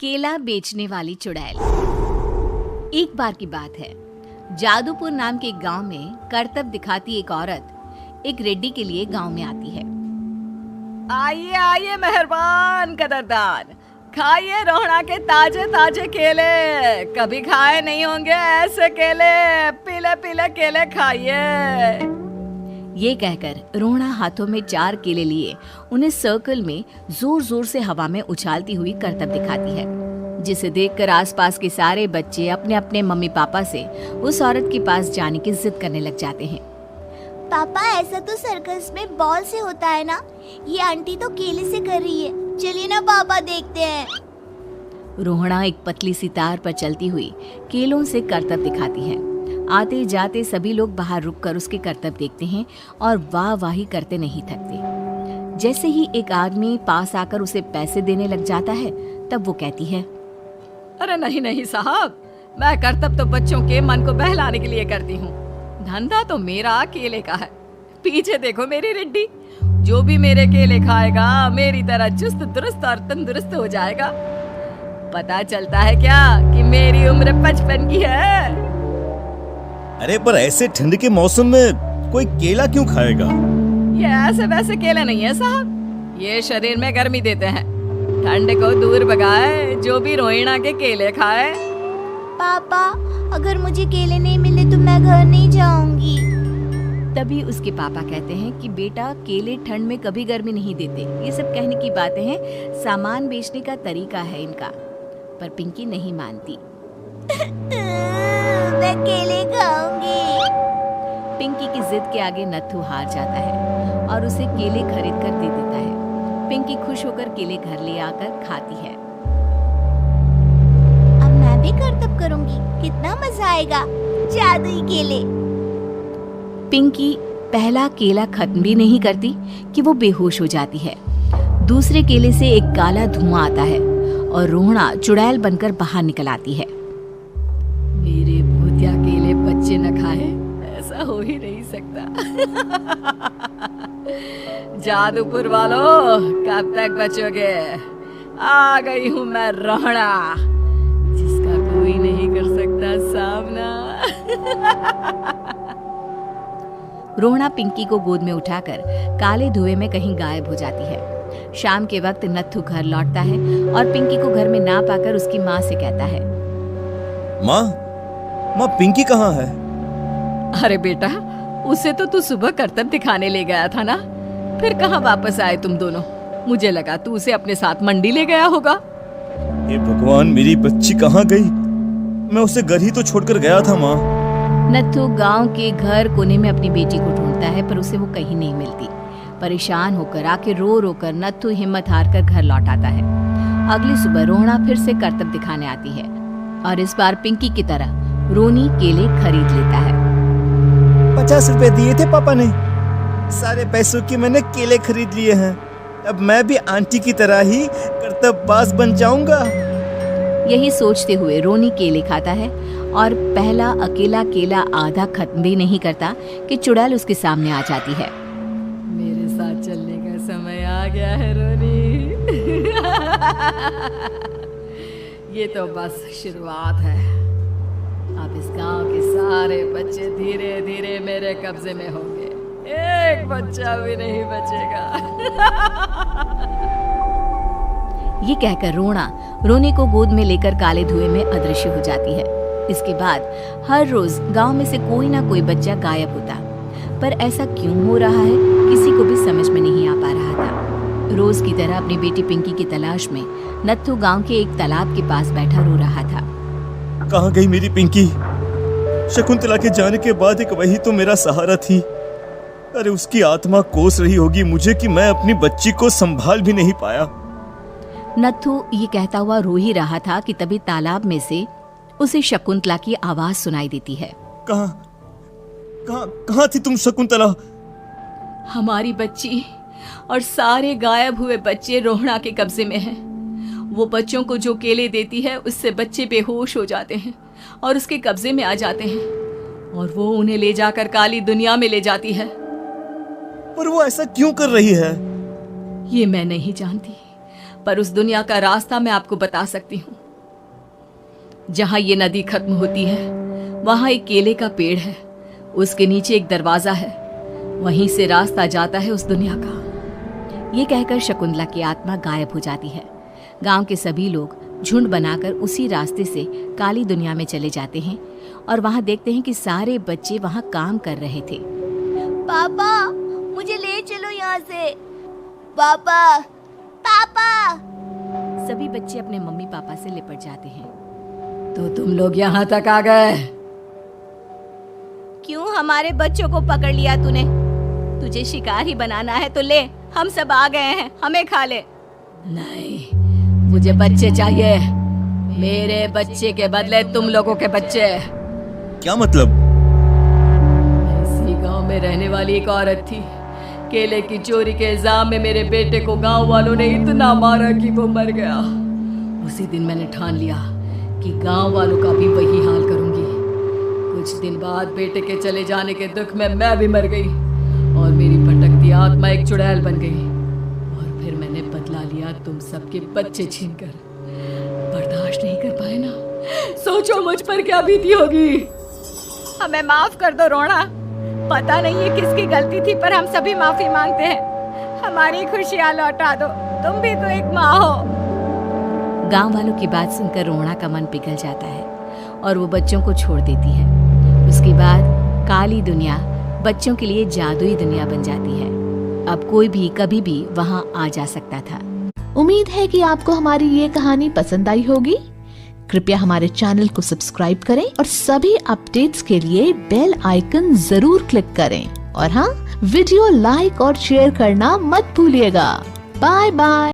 केला बेचने वाली चुड़ैल। एक बार की बात है, जादूपुर नाम के एक गांव में करतब दिखाती एक औरत एक रेड्डी के लिए गांव में आती है। आइए आइए मेहरबान कदरदान, खाइए रोहड़ा के ताजे ताजे केले। कभी खाए नहीं होंगे ऐसे केले, पीले पीले केले खाइए। ये कहकर रोहड़ा हाथों में 4 केले लिए उन्हें सर्कल में जोर जोर से हवा में उछालती हुई करतब दिखाती है, जिसे देखकर आसपास के सारे बच्चे अपने अपने मम्मी पापा से उस औरत के पास जाने की जिद करने लग जाते हैं। पापा, ऐसा तो सर्कस में बॉल से होता है ना, ये आंटी तो केले से कर रही है। चलिए ना पापा, देखते हैं। रोहड़ा एक पतली सी तार पर चलती हुई केलों से करतब दिखाती है। आते जाते सभी लोग बाहर रुककर उसके करतब देखते हैं और वाह वाही करते नहीं थकते। जैसे ही एक आदमी पास आकर उसे पैसे देने लग जाता है, तब वो कहती है, अरे नहीं नहीं साहब, मैं करतब तो बच्चों के मन को बहलाने के लिए करती हूँ। धंधा तो मेरा केले का है। पीछे देखो मेरी रेड्डी, जो भी मेरे केले खाएगा मेरी तरह चुस्त दुरुस्त और तंदुरुस्त हो जाएगा। पता चलता है क्या कि मेरी उम्र 55 की है। अरे पर ऐसे ठंड के मौसम में कोई केला क्यों खाएगा? ये ऐसे वैसे केले नहीं है साहब, ये शरीर में गर्मी देते हैं, ठंड को दूर भगाए। जो भी रोहिणा के केले खाए। पापा, अगर मुझे केले नहीं मिले तो मैं घर नहीं जाऊंगी। तभी उसके पापा कहते हैं कि बेटा, केले ठंड में कभी गर्मी नहीं देते। ये सब कहने की बातें हैं, सामान बेचने का तरीका है इनका। पर पिंकी नहीं मानती। मैं केले खाऊंगी। पिंकी की जिद के आगे नत्थू हार जाता है और उसे केले खरीद कर दे देता है। पिंकी खुश होकर केले घर ले आकर खाती है। अब मैं भी करतब करूंगी, कितना मजा आएगा। जादुई केले। पिंकी पहला केला खत्म भी नहीं करती कि वो बेहोश हो जाती है। दूसरे केले से एक काला धुआं आता है और रोहड़ा चुड़ैल बनकर बाहर निकल आती है। मेरे भूतिया केले बच्चे न खाए, ऐसा हो ही नहीं सकता। जादूपुर वालों, कब तक बचोगे? आ गई हूँ मैं रोहड़ा, जिसका कोई नहीं कर सकता सामना। रोहड़ा पिंकी को गोद में उठाकर काले धुएं में कहीं गायब हो जाती है। शाम के वक्त नत्थू घर लौटता है और पिंकी को घर में ना पाकर उसकी माँ से कहता है, माँ पिंकी कहाँ है? अरे बेटा, उसे तो तू सुबह करतब दिखाने ले गया था ना, फिर कहाँ वापस आए तुम दोनों? मुझे लगा तू उसे अपने साथ मंडी ले गया होगा। हे भगवान, मेरी बच्ची कहाँ गई? मैं उसे घर ही तो छोड़कर गया था माँ। नत्थू गांव के घर कोने में अपनी बेटी को ढूंढता है, पर उसे वो कहीं नहीं मिलती। परेशान होकर आके रो रो कर नत्थू हिम्मत हार कर घर लौट आता है। अगली सुबह रोहड़ा फिर से करतब दिखाने आती है और इस बार पिंकी की तरह रोनी केले खरीद लेता है। 50 रुपए दिए थे पापा ने, सारे पैसों के मैंने केले खरीद लिए हैं। अब मैं भी आंटी की तरह ही करतबबाज बन जाऊंगा। यही सोचते हुए रोनी केले खाता है और पहला अकेला केला आधा खत्म भी नहीं करता कि चुड़ैल उसके सामने आ जाती है। मेरे साथ चलने का समय आ गया है रोनी। ये तो बस शुरुआत है। अब इस गांव के सारे बच्चे धीरे धीरे मेरे कब्जे में होंगे, एक बच्चा भी नहीं बचेगा। ये कहकर रोना रोनी को गोद में लेकर काले धुएं में अदृश्य हो जाती है। इसके बाद हर रोज गांव में से कोई ना कोई बच्चा गायब होता, पर ऐसा क्यों हो रहा है किसी को भी समझ में नहीं आ पा रहा था। रोज की तरह अपनी बेटी पिंकी की तलाश में नत्थू गांव के एक तालाब के पास बैठा रो रहा था। कहाँ गई मेरी पिंकी? शकुंतला के जाने के बाद एक वही तो मेरा सहारा थी। अरे उसकी आत्मा कोस रही होगी मुझे कि मैं अपनी बच्ची को संभाल भी नहीं पाया। नत्थू ये कहता हुआ रो ही रहा था कि तभी तालाब में से उसे शकुंतला की आवाज सुनाई देती है। कहाँ थी तुम शकुंतला? हमारी बच्ची और सारे गायब हुए बच्चे रोहड़ा के कब्जे में हैं। वो बच्चों को जो केले देती है उससे बच्चे बेहोश हो जाते हैं और उसके कब्जे में आ जाते हैं और वो उन्हें ले जाकर काली दुनिया में ले जाती है। पर वो ऐसा क्यों कर रही है? ये मैं नहीं जानती, पर उस दुनिया का रास्ता मैं आपको बता सकती हूँ। जहाँ ये नदी खत्म होती है वहाँ एक केले का पेड़ है, उसके नीचे एक दरवाजा है, वहीं से रास्ता जाता है उस दुनिया का। ये कहकर शकुंतला की आत्मा गायब हो जाती है। गांव के सभी लोग झुंड बनाकर उसी रास्ते से काली दुनिया में चले जाते हैं और वहां देखते हैं कि सारे बच्चे वहां काम कर रहे थे। पापा मुझे ले चलो यहाँ से। पापा पापा। सभी बच्चे अपने मम्मी पापा से लिपट जाते हैं। तो तुम लोग यहाँ तक आ गए? क्यों हमारे बच्चों को पकड़ लिया तूने? तुझे शिकार ही बनाना है तो ले, हम सब आ गए हैं, हमें खा ले। नहीं, मुझे बच्चे चाहिए। मेरे बच्चे के बदले तुम लोगों के बच्चे। क्या मतलब? इसी गांव में रहने वाली एक औरत थी। केले की चोरी के इल्जाम में मेरे बेटे को गांव वालों ने इतना मारा कि वो मर गया। उसी दिन मैंने ठान लिया कि गांव वालों का भी वही हाल करूंगी। कुछ दिन बाद बेटे के चले जाने के दुख में मैं भी मर गई और मेरी भटकती आत्मा एक चुड़ैल बन गई। और फिर मैंने बदला लिया तुम सबके बच्चे छीनकर। बर्दाश्त नहीं कर पाए ना? सोचो मुझ पर क्या बीती होगी। हमें माफ कर दो रोना। पता नहीं है किसकी गलती थी, पर हम सभी माफी मांगते हैं। हमारी खुशियाँ लौटा दो, तुम भी तो एक माँ हो। गांव वालों की बात सुनकर रोना का मन पिघल जाता है और वो बच्चों को छोड़ देती है। उसके बाद काली दुनिया बच्चों के लिए जादुई दुनिया बन जाती है। अब कोई भी कभी भी वहां आ जा सकता था। उम्मीद है कि आपको हमारी ये कहानी पसंद आई होगी। कृपया हमारे चैनल को सब्सक्राइब करें और सभी अपडेट्स के लिए बेल आइकन जरूर क्लिक करें। और हाँ, वीडियो लाइक और शेयर करना मत भूलिएगा। Bye bye.